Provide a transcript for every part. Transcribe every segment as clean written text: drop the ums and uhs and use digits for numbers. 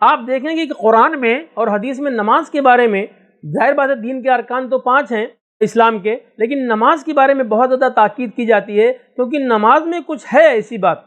آپ دیکھیں گے کہ قرآن میں اور حدیث میں نماز کے بارے میں، ظاہر بات ہے دین کے ارکان تو 5 ہیں اسلام کے، لیکن نماز کے بارے میں بہت زیادہ تاکید کی جاتی ہے، کیونکہ نماز میں کچھ ہے ایسی بات،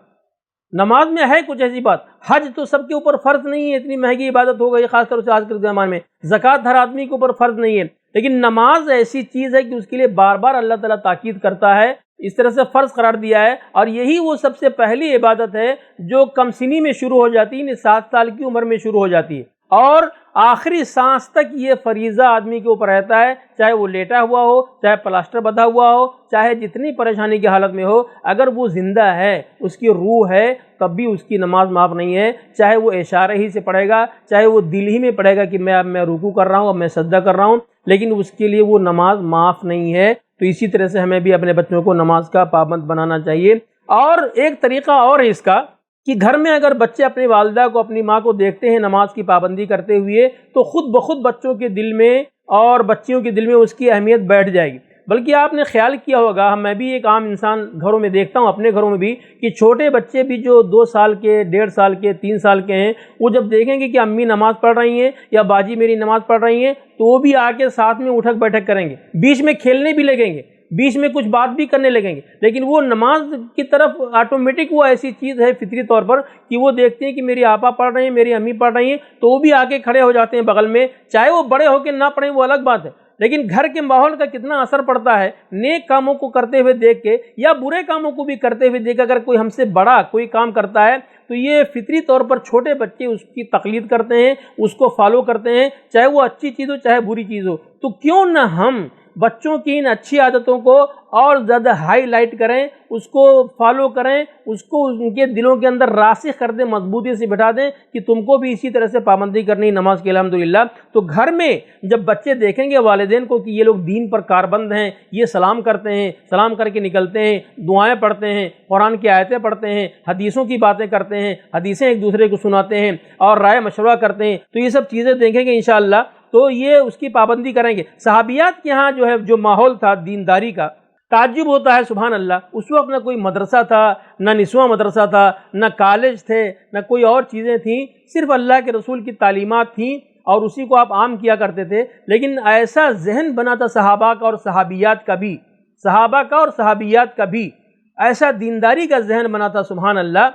نماز میں ہے کچھ ایسی بات۔ حج تو سب کے اوپر فرض نہیں ہے، اتنی مہنگی عبادت ہو گئی خاص طور سے آج کل کے زمانے میں، زکوٰۃ ہر آدمی کے اوپر فرض نہیں ہے، لیکن نماز ایسی چیز ہے کہ اس کے لیے بار بار اللہ تعالیٰ تاکید کرتا ہے، اس طرح سے فرض قرار دیا ہے، اور یہی وہ سب سے پہلی عبادت ہے جو کم سنی میں شروع ہو جاتی ہے، 7 سال کی عمر میں شروع ہو جاتی ہے، اور آخری سانس تک یہ فریضہ آدمی کے اوپر رہتا ہے، چاہے وہ لیٹا ہوا ہو، چاہے پلاسٹر بندھا ہوا ہو، چاہے جتنی پریشانی کی حالت میں ہو، اگر وہ زندہ ہے، اس کی روح ہے، تب بھی اس کی نماز معاف نہیں ہے، چاہے وہ اشارے ہی سے پڑھے گا، چاہے وہ دل ہی میں پڑھے گا کہ میں رکوع کر رہا ہوں، اب میں سجدہ کر رہا ہوں، لیکن اس کے لیے وہ نماز معاف نہیں ہے۔ تو اسی طرح سے ہمیں بھی اپنے بچوں کو نماز کا پابند بنانا چاہیے۔ اور ایک طریقہ اور ہے اس کا کہ گھر میں اگر بچے اپنی والدہ کو، اپنی ماں کو دیکھتے ہیں نماز کی پابندی کرتے ہوئے، تو خود بخود بچوں کے دل میں اور بچیوں کے دل میں اس کی اہمیت بیٹھ جائے گی۔ بلکہ آپ نے خیال کیا ہوگا، میں بھی ایک عام انسان گھروں میں دیکھتا ہوں، اپنے گھروں میں بھی، کہ چھوٹے بچے بھی جو 2 سال کے، 1.5 سال کے، 3 سال کے ہیں، وہ جب دیکھیں گے کہ امی نماز پڑھ رہی ہیں یا باجی میری نماز پڑھ رہی ہیں، تو وہ بھی آ کے ساتھ میں اٹھک بیٹھک کریں گے، بیچ میں کھیلنے بھی لگیں گے، بیچ میں کچھ بات بھی کرنے لگیں گے، لیکن وہ نماز کی طرف آٹومیٹک وہ ایسی چیز ہے فطری طور پر کہ وہ دیکھتے ہیں کہ میری آپا پڑھ رہی ہیں، میری امی پڑھ رہی ہیں، تو وہ بھی آ کے کھڑے ہو جاتے ہیں بغل میں، چاہے وہ بڑے ہو کے نہ پڑھیں وہ الگ بات ہے، لیکن گھر کے ماحول کا کتنا اثر پڑتا ہے، نیک کاموں کو کرتے ہوئے دیکھ کے یا برے کاموں کو بھی کرتے ہوئے دیکھ، اگر کوئی ہم سے بڑا کوئی کام کرتا ہے تو یہ فطری طور پر چھوٹے بچے اس کی تقلید کرتے ہیں، اس کو فالو کرتے ہیں، چاہے وہ اچھی چیز ہو چاہے بری چیز ہو۔ تو کیوں نہ ہم بچوں کی ان اچھی عادتوں کو اور زیادہ ہائی لائٹ کریں، اس کو فالو کریں، اس کو ان کے دلوں کے اندر راسخ کر دیں، مضبوطی سے بٹھا دیں کہ تم کو بھی اسی طرح سے پابندی کرنی نماز کی الحمدللہ۔ تو گھر میں جب بچے دیکھیں گے والدین کو کہ یہ لوگ دین پر کاربند ہیں، یہ سلام کرتے ہیں، سلام کر کے نکلتے ہیں، دعائیں پڑھتے ہیں، قرآن کی آیتیں پڑھتے ہیں، حدیثوں کی باتیں کرتے ہیں، حدیثیں ایک دوسرے کو سناتے ہیں اور رائے مشورہ کرتے ہیں، تو یہ سب چیزیں دیکھیں گے انشاءاللہ تو یہ اس کی پابندی کریں گے۔ صحابیات کے ہاں جو ماحول تھا دینداری کا، تعجب ہوتا ہے سبحان اللہ، اس وقت نہ کوئی مدرسہ تھا، نہ نسواں مدرسہ تھا، نہ کالج تھے، نہ کوئی اور چیزیں تھیں، صرف اللہ کے رسول کی تعلیمات تھیں اور اسی کو آپ عام کیا کرتے تھے، لیکن ایسا ذہن بنا تھا صحابہ کا اور صحابیات کا بھی، صحابہ کا اور صحابیات کا بھی ایسا دینداری کا ذہن بنا تھا سبحان اللہ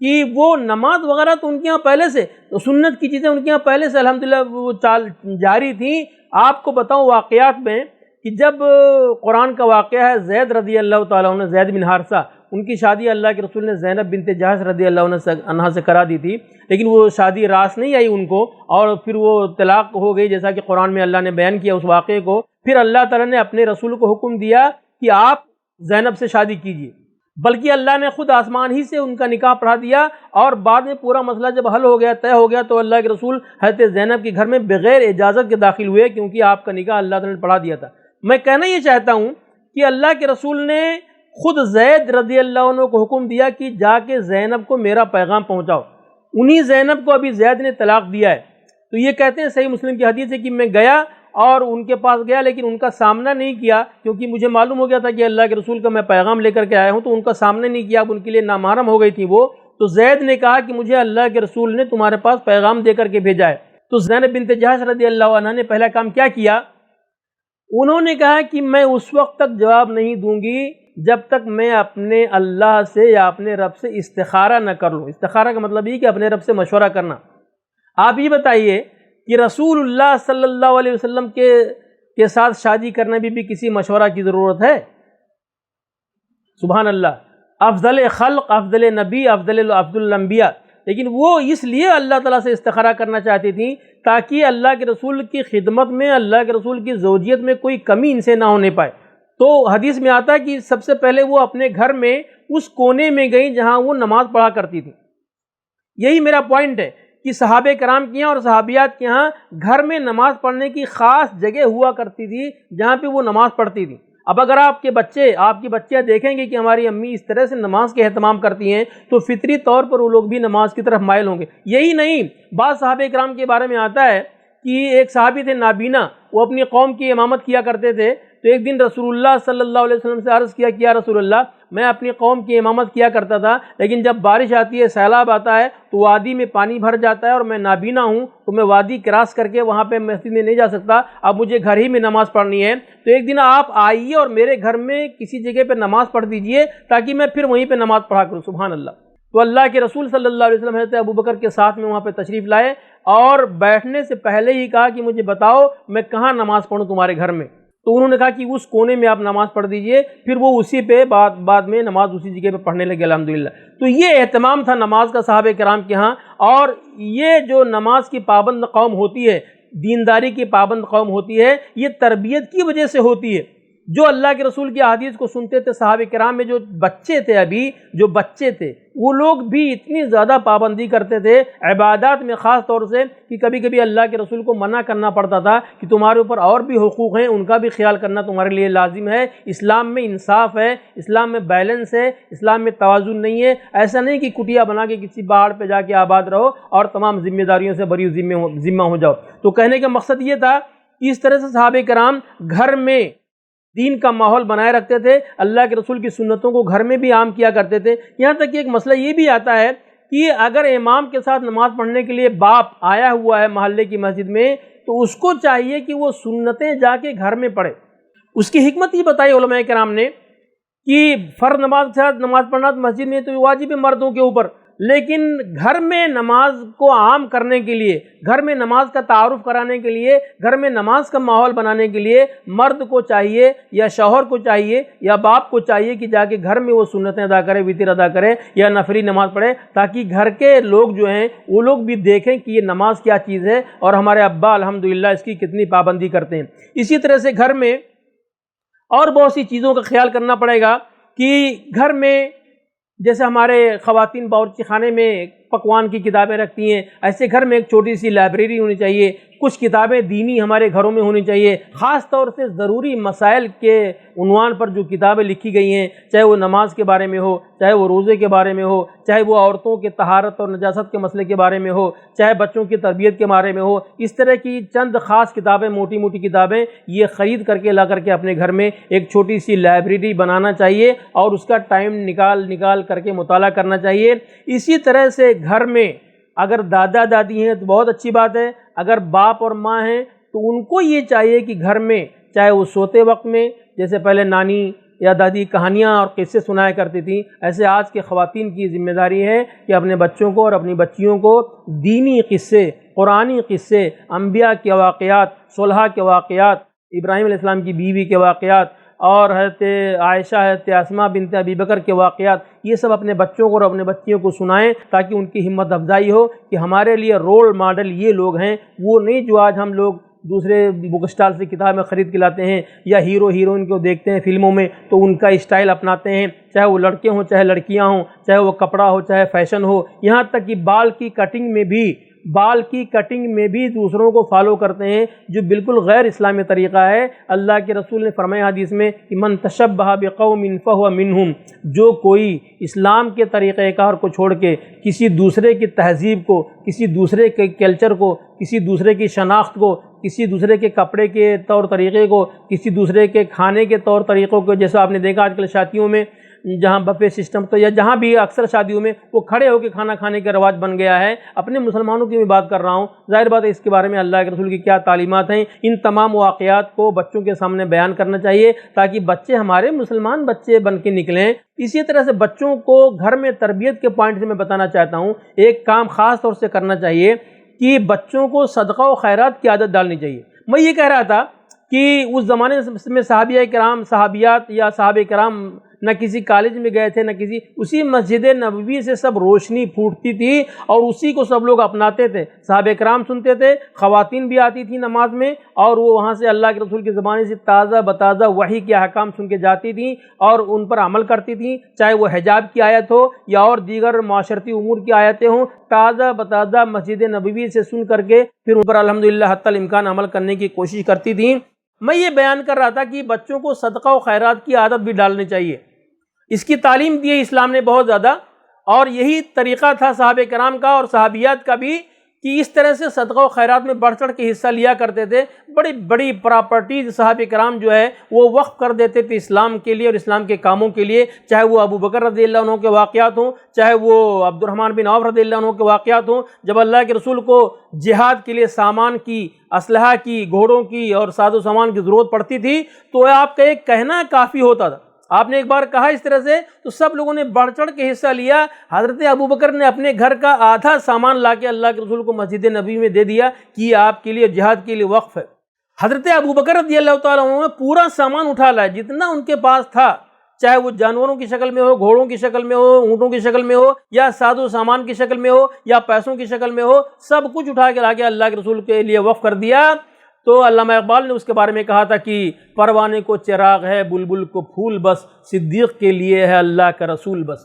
کہ وہ نماز وغیرہ تو ان کے یہاں پہلے سے، تو سنت کی چیزیں ان کے یہاں پہلے سے الحمدللہ وہ چال جاری تھیں۔ آپ کو بتاؤں واقعات میں کہ جب قرآن کا واقعہ ہے زید رضی اللہ تعالیٰ عنہ، زید بن حارثہ، ان کی شادی اللہ کے رسول نے زینب بنت جہش رضی اللہ عنہ سے کرا دی تھی، لیکن وہ شادی راس نہیں آئی ان کو، اور پھر وہ طلاق ہو گئی، جیسا کہ قرآن میں اللہ نے بیان کیا اس واقعے کو۔ پھر اللہ تعالیٰ نے اپنے رسول کو حکم دیا کہ آپ زینب سے شادی کیجیے، بلکہ اللہ نے خود آسمان ہی سے ان کا نکاح پڑھا دیا، اور بعد میں پورا مسئلہ جب حل ہو گیا، طے ہو گیا، تو اللہ کے رسول حضرت زینب کے گھر میں بغیر اجازت کے داخل ہوئے، کیونکہ آپ کا نکاح اللہ تعالیٰ نے پڑھا دیا تھا۔ میں کہنا یہ چاہتا ہوں کہ اللہ کے رسول نے خود زید رضی اللہ عنہ کو حکم دیا کہ جا کے زینب کو میرا پیغام پہنچاؤ، انہی زینب کو ابھی زید نے طلاق دیا ہے۔ تو یہ کہتے ہیں صحیح مسلم کی حدیث ہے کہ میں گیا اور ان کے پاس گیا، لیکن ان کا سامنا نہیں کیا، کیونکہ مجھے معلوم ہو گیا تھا کہ اللہ کے رسول کا میں پیغام لے کر کے آیا ہوں، تو ان کا سامنا نہیں کیا، اب ان کے لیے نامحرم ہو گئی تھی وہ۔ تو زید نے کہا کہ مجھے اللہ کے رسول نے تمہارے پاس پیغام دے کر کے بھیجا ہے۔ تو زینب بنت جہش رضی اللہ عنہ نے پہلا کام کیا کیا؟ انہوں نے کہا کہ میں اس وقت تک جواب نہیں دوں گی جب تک میں اپنے اللہ سے یا اپنے رب سے استخارہ نہ کر لوں۔ استخارہ کا مطلب یہ کہ اپنے رب سے مشورہ کرنا۔ آپ یہ بتائیے کہ رسول اللہ صلی اللہ علیہ وسلم کے ساتھ شادی کرنے میں بھی کسی مشورہ کی ضرورت ہے؟ سبحان اللہ، افضل خلق، افضل نبی، افضل الانبیاء، لیکن وہ اس لیے اللہ تعالیٰ سے استخارہ کرنا چاہتی تھیں تاکہ اللہ کے رسول کی خدمت میں، اللہ کے رسول کی زوجیت میں کوئی کمی ان سے نہ ہونے پائے۔ تو حدیث میں آتا ہے کہ سب سے پہلے وہ اپنے گھر میں اس کونے میں گئیں جہاں وہ نماز پڑھا کرتی تھی۔ یہی میرا پوائنٹ ہے کہ صحابہ کرام کے یہاں اور صحابیات کے یہاں گھر میں نماز پڑھنے کی خاص جگہ ہوا کرتی تھی جہاں پہ وہ نماز پڑھتی تھی۔ اب اگر آپ کی بچیاں دیکھیں گے کہ ہماری امی اس طرح سے نماز کے اہتمام کرتی ہیں تو فطری طور پر وہ لوگ بھی نماز کی طرف مائل ہوں گے۔ یہی نہیں، بعض صحابہ کرام کے بارے میں آتا ہے کہ ایک صحابی تھے نابینا، وہ اپنی قوم کی امامت کیا کرتے تھے، تو ایک دن رسول اللہ صلی اللہ علیہ وسلم سے عرض کیا کہ یا رسول اللہ، میں اپنی قوم کی امامت کیا کرتا تھا، لیکن جب بارش آتی ہے، سیلاب آتا ہے تو وادی میں پانی بھر جاتا ہے اور میں نابینا ہوں، تو میں وادی کراس کر کے وہاں پہ مسجد میں نہیں جا سکتا، اب مجھے گھر ہی میں نماز پڑھنی ہے۔ تو ایک دن آپ آئیے اور میرے گھر میں کسی جگہ پہ نماز پڑھ دیجئے تاکہ میں پھر وہیں پہ نماز پڑھا کروں۔ سبحان اللہ۔ تو اللہ کے رسول صلی اللہ علیہ وسلم حضرت ابوبکر کے ساتھ میں وہاں پہ تشریف لائے اور بیٹھنے سے پہلے ہی کہا کہ مجھے بتاؤ میں کہاں نماز پڑھوں تمہارے گھر میں؟ تو انہوں نے کہا کہ اس کونے میں آپ نماز پڑھ دیجئے، پھر وہ اسی پہ بعد میں نماز اسی جگہ پہ پڑھنے لگے الحمدللہ۔ تو یہ اہتمام تھا نماز کا صحابہ کرام کے ہاں، اور یہ جو نماز کی پابند قوم ہوتی ہے، دینداری کی پابند قوم ہوتی ہے، یہ تربیت کی وجہ سے ہوتی ہے۔ جو اللہ کے رسول کی احادیث کو سنتے تھے صحابہ کرام میں جو بچے تھے وہ لوگ بھی اتنی زیادہ پابندی کرتے تھے عبادات میں، خاص طور سے کہ کبھی کبھی اللہ کے رسول کو منع کرنا پڑتا تھا کہ تمہارے اوپر اور بھی حقوق ہیں، ان کا بھی خیال کرنا تمہارے لیے لازم ہے۔ اسلام میں انصاف ہے، اسلام میں بیلنس ہے، اسلام میں توازن نہیں ہے۔ ایسا نہیں کہ کٹیا بنا کے کسی پہاڑ پہ جا کے آباد رہو اور تمام ذمہ داریوں سے بری ذمہ ہو جاؤ۔ تو کہنے کا مقصد یہ تھا کہ اس طرح سے صحابہ کرام گھر میں دین کا ماحول بنائے رکھتے تھے، اللہ کے رسول کی سنتوں کو گھر میں بھی عام کیا کرتے تھے۔ یہاں تک کہ ایک مسئلہ یہ بھی آتا ہے کہ اگر امام کے ساتھ نماز پڑھنے کے لیے باپ آیا ہوا ہے محلے کی مسجد میں، تو اس کو چاہیے کہ وہ سنتیں جا کے گھر میں پڑھے۔ اس کی حکمت یہ بتائی علماء کرام نے کہ فرض نماز کے ساتھ نماز پڑھنا مسجد میں تو واجب ہے مردوں کے اوپر، لیکن گھر میں نماز کو عام کرنے کے لیے، گھر میں نماز کا تعارف کرانے کے لیے، گھر میں نماز کا ماحول بنانے کے لیے مرد کو چاہیے یا شوہر کو چاہیے یا باپ کو چاہیے کہ جا کے گھر میں وہ سنتیں ادا کرے، وتر ادا کرے یا نفلی نماز پڑھے، تاکہ گھر کے لوگ جو ہیں وہ لوگ بھی دیکھیں کہ یہ نماز کیا چیز ہے اور ہمارے ابا الحمدللہ اس کی کتنی پابندی کرتے ہیں۔ اسی طرح سے گھر میں اور بہت سی چیزوں کا خیال کرنا پڑے گا کہ گھر میں جیسے ہمارے خواتین باورچی خانے میں پکوان کی کتابیں رکھتی ہیں، ایسے گھر میں ایک چھوٹی سی لائبریری ہونی چاہیے، کچھ کتابیں دینی ہمارے گھروں میں ہونی چاہیے، خاص طور سے ضروری مسائل کے عنوان پر جو کتابیں لکھی گئی ہیں، چاہے وہ نماز کے بارے میں ہو، چاہے وہ روزے کے بارے میں ہو، چاہے وہ عورتوں کے طہارت اور نجاست کے مسئلے کے بارے میں ہو، چاہے بچوں کی تربیت کے بارے میں ہو، اس طرح کی چند خاص کتابیں، موٹی موٹی کتابیں یہ خرید کر کے لا کر کے اپنے گھر میں ایک چھوٹی سی لائبریری بنانا چاہیے اور اس کا ٹائم نکال کر کے مطالعہ کرنا چاہیے۔ اسی طرح سے گھر میں اگر دادا دادی ہیں تو بہت اچھی بات ہے، اگر باپ اور ماں ہیں تو ان کو یہ چاہیے کہ گھر میں چاہے وہ سوتے وقت میں، جیسے پہلے نانی یا دادی کہانیاں اور قصے سنایا کرتی تھیں، ایسے آج کے خواتین کی ذمہ داری ہے کہ اپنے بچوں کو اور اپنی بچیوں کو دینی قصے، قرآنی قصے، انبیاء کے واقعات، صلحاء کے واقعات، ابراہیم علیہ السلام کی بیوی کے واقعات اور حضرت عائشہ، حضرت اسماء بنت ابی بکر کے واقعات، یہ سب اپنے بچوں کو اور اپنے بچیوں کو سنائیں تاکہ ان کی ہمت افزائی ہو کہ ہمارے لیے رول ماڈل یہ لوگ ہیں، وہ نہیں جو آج ہم لوگ دوسرے بک اسٹال سے کتابیں خرید کے لاتے ہیں یا ہیرو ہیروئن کو دیکھتے ہیں فلموں میں تو ان کا اسٹائل اپناتے ہیں، چاہے وہ لڑکے ہوں چاہے لڑکیاں ہوں، چاہے وہ کپڑا ہو چاہے فیشن ہو، یہاں تک کہ بال کی کٹنگ میں بھی دوسروں کو فالو کرتے ہیں، جو بالکل غیر اسلامی طریقہ ہے۔ اللہ کے رسول نے فرمایا حدیث میں کہ من تشبہ بقوم فہو منہم، جو کوئی اسلام کے طریقہ کار کو چھوڑ کے کسی دوسرے کی تہذیب کو، کسی دوسرے کے کلچر کو، کسی دوسرے کی شناخت کو، کسی دوسرے کے کپڑے کے طور طریقے کو، کسی دوسرے کے کھانے کے طور طریقوں کو، جیسا آپ نے دیکھا آج کل شادیوں میں جہاں بفے سسٹم تو یا جہاں بھی اکثر شادیوں میں وہ کھڑے ہو کے کھانا کھانے کا رواج بن گیا ہے، اپنے مسلمانوں کی بھی بات کر رہا ہوں، ظاہر بات ہے اس کے بارے میں اللہ کے رسول کی کیا تعلیمات ہیں، ان تمام واقعات کو بچوں کے سامنے بیان کرنا چاہیے تاکہ بچے ہمارے مسلمان بچے بن کے نکلیں۔ اسی طرح سے بچوں کو گھر میں تربیت کے پوائنٹ سے میں بتانا چاہتا ہوں، ایک کام خاص طور سے کرنا چاہیے کہ بچوں کو صدقہ و خیرات کی عادت ڈالنی چاہیے۔ میں یہ کہہ رہا تھا کہ اس زمانے میں صحابہ کرام، صحابیات یا صحابہ کرام نہ کسی کالج میں گئے تھے، نہ کسی، اسی مسجد نبوی سے سب روشنی پھوٹتی تھی اور اسی کو سب لوگ اپناتے تھے۔ صحابہ کرام سنتے تھے، خواتین بھی آتی تھیں نماز میں اور وہ وہاں سے اللہ کے رسول کی زبان سے تازہ بتازہ وحی کے احکام سن کے جاتی تھیں اور ان پر عمل کرتی تھیں، چاہے وہ حجاب کی آیت ہو یا اور دیگر معاشرتی امور کی آیتیں ہوں، تازہ بتازہ مسجد نبوی سے سن کر کے پھر ان پر الحمدللہ حتی الامکان عمل کرنے کی کوشش کرتی تھیں۔ میں یہ بیان کر رہا تھا کہ بچوں کو صدقہ و خیرات کی عادت بھی ڈالنی چاہیے، اس کی تعلیم دی ہے اسلام نے بہت زیادہ، اور یہی طریقہ تھا صحابہ کرام کا اور صحابیات کا بھی کہ اس طرح سے صدقہ و خیرات میں بڑھ چڑھ کے حصہ لیا کرتے تھے. بڑی بڑی پراپرٹیز صحابہ کرام جو ہے وہ وقف کر دیتے تھے اسلام کے لیے اور اسلام کے کاموں کے لیے، چاہے وہ ابو بکر رضی اللہ عنہ کے واقعات ہوں، چاہے وہ عبد الرحمن بن عوف رضی اللہ عنہ کے واقعات ہوں. جب اللہ کے رسول کو جہاد کے لیے سامان کی، اسلحہ کی، گھوڑوں کی اور ساز و سامان کی ضرورت پڑتی تھی تو آپ کا ایک کہنا کافی ہوتا تھا. آپ نے ایک بار کہا اس طرح سے تو سب لوگوں نے بڑھ چڑھ کے حصہ لیا. حضرت ابو بکر نے اپنے گھر کا آدھا سامان لا کے اللہ کے رسول کو مسجد نبی میں دے دیا کہ یہ آپ کے لیے جہاد کے لیے وقف ہے. حضرت ابو بکر رضی اللہ تعالیٰ عنہ نے پورا سامان اٹھا لایا جتنا ان کے پاس تھا، چاہے وہ جانوروں کی شکل میں ہو، گھوڑوں کی شکل میں ہو، اونٹوں کی شکل میں ہو، یا ساز و سامان کی شکل میں ہو، یا پیسوں کی شکل میں ہو، سب کچھ اٹھا کے لا کے اللہ کے رسول کے لیے وقف کر دیا. تو علامہ اقبال نے اس کے بارے میں کہا تھا کہ پروانے کو چراغ ہے بلبل کو پھول بس، صدیق کے لیے ہے اللہ کا رسول بس.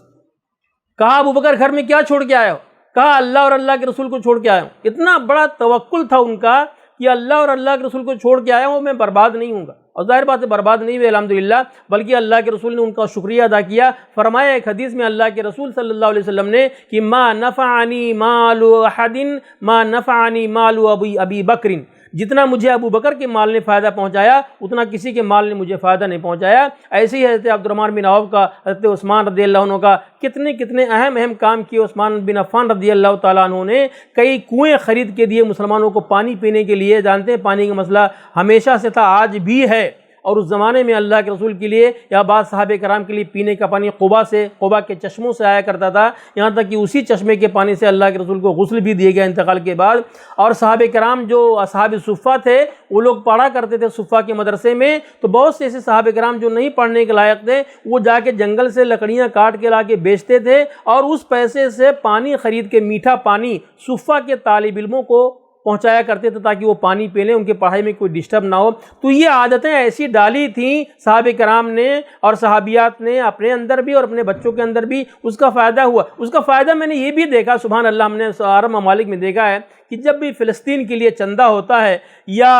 کہا ابو بکر گھر میں کیا چھوڑ کے آئے ہو؟ کہا اللہ اور اللہ کے رسول کو چھوڑ کے آیا ہوں. اتنا بڑا توکل تھا ان کا کہ اللہ اور اللہ کے رسول کو چھوڑ کے آیا ہوں، میں برباد نہیں ہوں گا. اور ظاہر بات ہے برباد نہیں ہوئے الحمدللہ، بلکہ اللہ کے رسول نے ان کا شکریہ ادا کیا. فرمایا ایک حدیث میں اللہ کے رسول صلی اللہ علیہ وسلم نے کہ ما نفعنی مال احد ما نفعنی مال ابی بکر، جتنا مجھے ابو بکر کے مال نے فائدہ پہنچایا اتنا کسی کے مال نے مجھے فائدہ نہیں پہنچایا. ایسے ہی حضرت عبد الرحمن بن عوف کا، حضرت عثمان رضی اللہ عنہ کا کتنے اہم کام کیے. عثمان بن عفان رضی اللہ تعالیٰ عنہ نے کئی کنویں خرید کے دیے مسلمانوں کو پانی پینے کے لیے. جانتے ہیں پانی کا مسئلہ ہمیشہ سے تھا، آج بھی ہے، اور اس زمانے میں اللہ کے رسول کے لیے یا بعض صحابہ کرام کے لیے پینے کا پانی قبا کے چشموں سے آیا کرتا تھا، یہاں تک کہ اسی چشمے کے پانی سے اللہ کے رسول کو غسل بھی دیا گیا انتقال کے بعد. اور صحابہ کرام جو اصحاب صفہ تھے وہ لوگ پڑھا کرتے تھے صفہ کے مدرسے میں، تو بہت سے ایسے صحابہ کرام جو نہیں پڑھنے کے لائق تھے وہ جا کے جنگل سے لکڑیاں کاٹ کے لا کے بیچتے تھے اور اس پیسے سے پانی خرید کے، میٹھا پانی صفہ کے طالب علموں کو پہنچایا کرتے تھے تاکہ وہ پانی پی لیں، ان کی پڑھائی میں کوئی ڈسٹرب نہ ہو. تو یہ عادتیں ایسی ڈالی تھیں صحابہ کرام نے اور صحابیات نے اپنے اندر بھی اور اپنے بچوں کے اندر بھی. اس کا فائدہ ہوا. اس کا فائدہ میں نے یہ بھی دیکھا سبحان اللہ، ہم نے عرب ممالک میں دیکھا ہے کہ جب بھی فلسطین کے لیے چندہ ہوتا ہے یا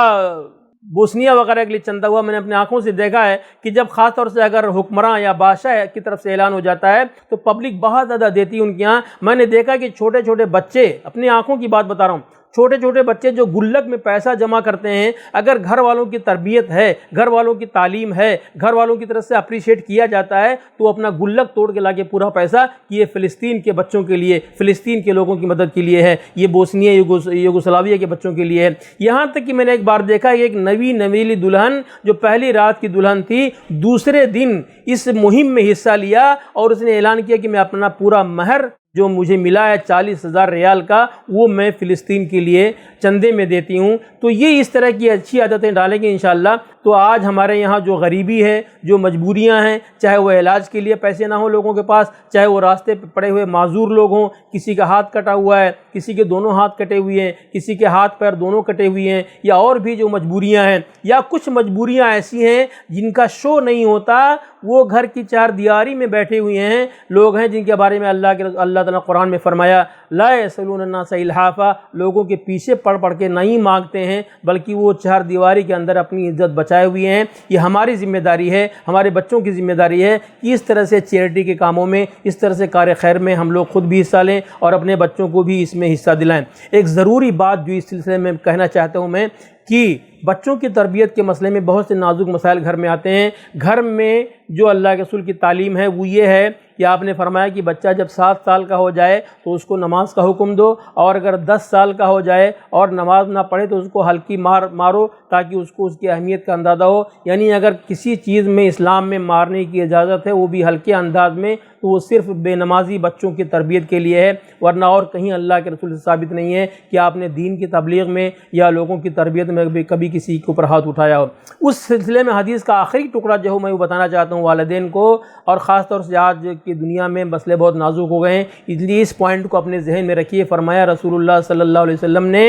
بوسنیا وغیرہ کے لیے چندہ ہوا، میں نے اپنے آنکھوں سے دیکھا ہے کہ جب خاص طور سے اگر حکمراں یا بادشاہ کی طرف سے اعلان ہو جاتا ہے تو پبلک بہت زیادہ دیتی ہے ان کے یہاں. میں نے دیکھا کہ چھوٹے چھوٹے بچے، اپنی آنکھوں کی بات بتا رہا ہوں، چھوٹے چھوٹے بچے جو گلک میں پیسہ جمع کرتے ہیں، اگر گھر والوں کی تربیت ہے، گھر والوں کی تعلیم ہے، گھر والوں کی طرف سے اپریشیٹ کیا جاتا ہے تو وہ اپنا گلک توڑ کے لا کے پورا پیسہ کہ یہ فلسطین کے بچوں کے لیے، فلسطین کے لوگوں کی مدد کے لیے ہے، یہ بوسنیا یوگوسلاویہ کے بچوں کے لیے ہے. یہاں تک کہ میں نے ایک بار دیکھا ایک نویلی دلہن جو پہلی رات کی دلہن تھی، دوسرے دن اس مہم میں حصہ لیا اور اس نے اعلان کیا کہ میں اپنا پورا مہر جو مجھے ملا ہے 40,000 ریال کا وہ میں فلسطین کے لیے چندے میں دیتی ہوں. تو یہ اس طرح کی اچھی عادتیں ڈالیں گے انشاءاللہ. تو آج ہمارے یہاں جو غریبی ہے، جو مجبوریاں ہیں، چاہے وہ علاج کے لیے پیسے نہ ہوں لوگوں کے پاس، چاہے وہ راستے پہ پڑے ہوئے معذور لوگ ہوں، کسی کا ہاتھ کٹا ہوا ہے، کسی کے دونوں ہاتھ کٹے ہوئے ہیں، کسی کے ہاتھ پیر دونوں کٹے ہوئے ہیں، یا اور بھی جو مجبوریاں ہیں، یا کچھ مجبوریاں ایسی ہیں جن کا شو نہیں ہوتا، وہ گھر کی چار دیواری میں بیٹھے ہوئے ہیں لوگ ہیں جن کے بارے میں اللہ تعالیٰ قرآن میں فرمایا لا یسألون الناس الحافا، لوگوں کے پیچھے پڑھ کے نہیں مانگتے ہیں بلکہ وہ چار دیواری کے اندر اپنی عزت بچائے ہوئے ہیں. یہ ہماری ذمہ داری ہے، ہمارے بچوں کی ذمہ داری ہے کہ اس طرح سے چیریٹی کے کاموں میں، اس طرح سے کار خیر میں ہم لوگ خود بھی حصہ لیں اور اپنے بچوں کو بھی اس میں حصہ دلائیں. ایک ضروری بات جو اس سلسلے میں کہنا چاہتا ہوں میں کہ بچوں کی تربیت کے مسئلے میں بہت سے نازک مسائل گھر میں آتے ہیں. گھر میں جو اللہ کے رسول کی تعلیم ہے وہ یہ ہے کہ آپ نے فرمایا کہ بچہ جب 7 سال کا ہو جائے تو اس کو نماز کا حکم دو، اور اگر 10 سال کا ہو جائے اور نماز نہ پڑھے تو اس کو ہلکی مارو تاکہ اس کو اس کی اہمیت کا اندازہ ہو. یعنی اگر کسی چیز میں اسلام میں مارنے کی اجازت ہے وہ بھی ہلکے انداز میں، تو وہ صرف بے نمازی بچوں کی تربیت کے لیے ہے، ورنہ اور کہیں اللہ کے رسول سے ثابت نہیں ہے کہ آپ نے دین کی تبلیغ میں یا لوگوں کی تربیت میں بھی کبھی کسی کے اوپر ہاتھ اٹھایا ہو. اس سلسلے میں حدیث کا آخری ٹکڑا جو ہے میں وہ بتانا چاہتا ہوں والدین کو، اور خاص طور سے آج کی دنیا میں مسئلے بہت نازک ہو گئے ہیں، اس لیے اس پوائنٹ کو اپنے ذہن میں رکھیے. فرمایا رسول اللہ صلی اللہ علیہ وسلم نے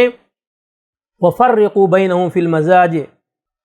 وَفَرِّقُوا بَيْنَهُمْ فِي الْمَزَاجِ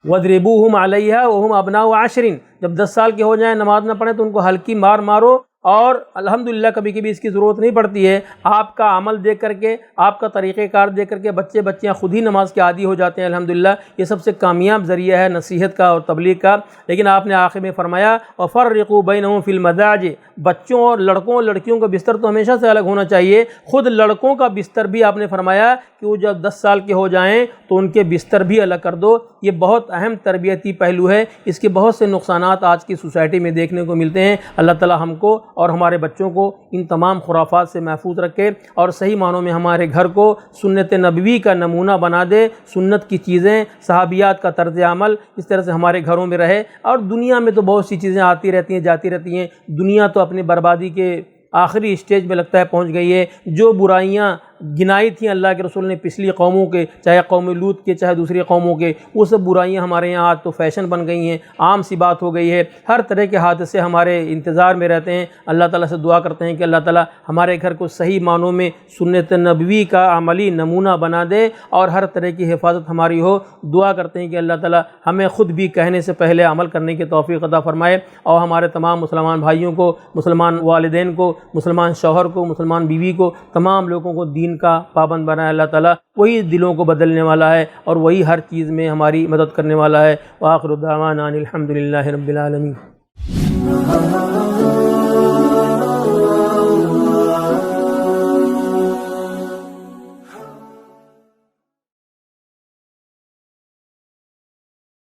وَاضْرِبُوهُمْ عَلَيْهَا وَهُمْ أَبْنَاءُ 10. جب 10 سال کے ہو جائیں نماز نہ پڑھیں تو ان کو ہلکی مارو اور الحمدللہ کبھی کبھی اس کی ضرورت نہیں پڑتی ہے، آپ کا عمل دیکھ کر کے، آپ کا طریقہ کار دیکھ کر کے بچیاں خود ہی نماز کے عادی ہو جاتے ہیں الحمدللہ۔ یہ سب سے کامیاب ذریعہ ہے نصیحت کا اور تبلیغ کا۔ لیکن آپ نے آخر میں فرمایا وَفَرِّقُوا بَيْنَهُمْ فِي الْمَضَاجِعِ، بچوں اور لڑکوں اور لڑکیوں کا بستر تو ہمیشہ سے الگ ہونا چاہیے۔ خود لڑکوں کا بستر بھی آپ نے فرمایا کہ وہ جب 10 سال کے ہو جائیں تو ان کے بستر بھی الگ کر دو۔ یہ بہت اہم تربیتی پہلو ہے، اس کے بہت سے نقصانات آج کی سوسائٹی میں دیکھنے کو ملتے ہیں۔ اللہ تعالی ہم کو اور ہمارے بچوں کو ان تمام خرافات سے محفوظ رکھے اور صحیح معنوں میں ہمارے گھر کو سنت نبوی کا نمونہ بنا دے، سنت کی چیزیں، صحابیات کا طرز عمل اس طرح سے ہمارے گھروں میں رہے۔ اور دنیا میں تو بہت سی چیزیں آتی رہتی ہیں جاتی رہتی ہیں، دنیا تو اپنی بربادی کے آخری اسٹیج میں لگتا ہے پہنچ گئی ہے۔ جو برائیاں گنائی تھیں اللہ کے رسول نے پچھلی قوموں کے، چاہے قوم لوط کے چاہے دوسری قوموں کے، وہ سب برائیاں ہمارے یہاں آج تو فیشن بن گئی ہیں، عام سی بات ہو گئی ہے۔ ہر طرح کے حادثے ہمارے انتظار میں رہتے ہیں۔ اللہ تعالیٰ سے دعا کرتے ہیں کہ اللہ تعالیٰ ہمارے گھر کو صحیح معنوں میں سنت نبوی کا عملی نمونہ بنا دے اور ہر طرح کی حفاظت ہماری ہو۔ دعا کرتے ہیں کہ اللہ تعالیٰ ہمیں خود بھی کہنے سے پہلے عمل کرنے کی توفیق عطا فرمائے اور ہمارے تمام مسلمان بھائیوں کو، مسلمان والدین کو، مسلمان شوہر کو، مسلمان بیوی کو، تمام لوگوں کو دین کا پابند بنائے اللہ تعالیٰ۔ وہی دلوں کو بدلنے والا ہے اور وہی ہر چیز میں ہماری مدد کرنے والا ہے۔ وآخر دعوانا ان الحمد للہ رب العالمین۔